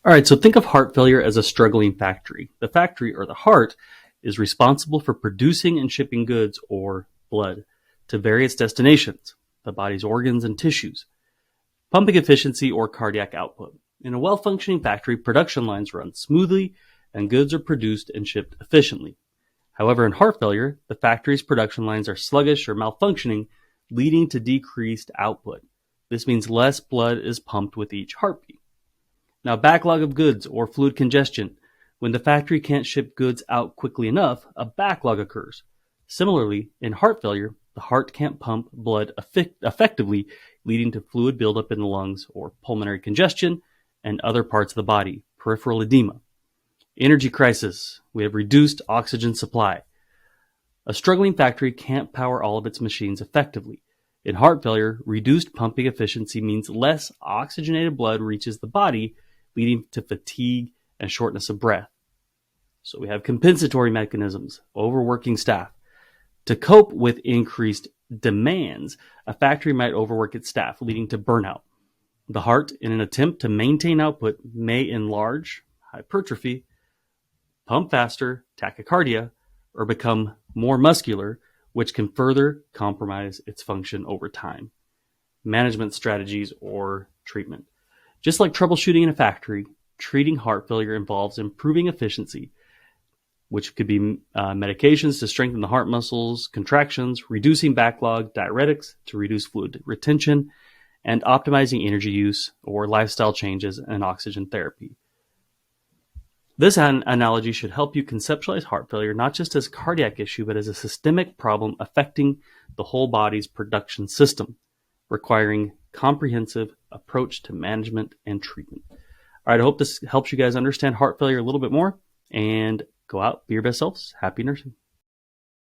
All right, so think of heart failure as a struggling factory. The factory, or the heart, is responsible for producing and shipping goods, or blood, to various destinations, the body's organs and tissues. Pumping efficiency, or cardiac output. In a well-functioning factory, production lines run smoothly and goods are produced and shipped efficiently. However, in heart failure, the factory's production lines are sluggish or malfunctioning, leading to decreased output. This means less blood is pumped with each heartbeat. Now, backlog of goods or fluid congestion. When the factory can't ship goods out quickly enough, a backlog occurs. Similarly, in heart failure, the heart can't pump blood effectively, leading to fluid buildup in the lungs or pulmonary congestion and other parts of the body, peripheral edema. Energy crisis. We have reduced oxygen supply. A struggling factory can't power all of its machines effectively. In heart failure, reduced pumping efficiency means less oxygenated blood reaches the body, leading to fatigue and shortness of breath. So we have compensatory mechanisms, overworking staff. To cope with increased demands, a factory might overwork its staff, leading to burnout. The heart, in an attempt to maintain output, may enlarge, hypertrophy, pump faster, tachycardia, or become more muscular, which can further compromise its function over time. Management strategies or treatment. Just like troubleshooting in a factory, treating heart failure involves improving efficiency, which could be medications to strengthen the heart muscles, contractions, reducing backlog, diuretics to reduce fluid retention, and optimizing energy use or lifestyle changes and oxygen therapy. This analogy should help you conceptualize heart failure not just as a cardiac issue, but as a systemic problem affecting the whole body's production system, requiring comprehensive approach to management and treatment. All right, I hope this helps you guys understand heart failure a little bit more, and go out, be your best selves. Happy nursing.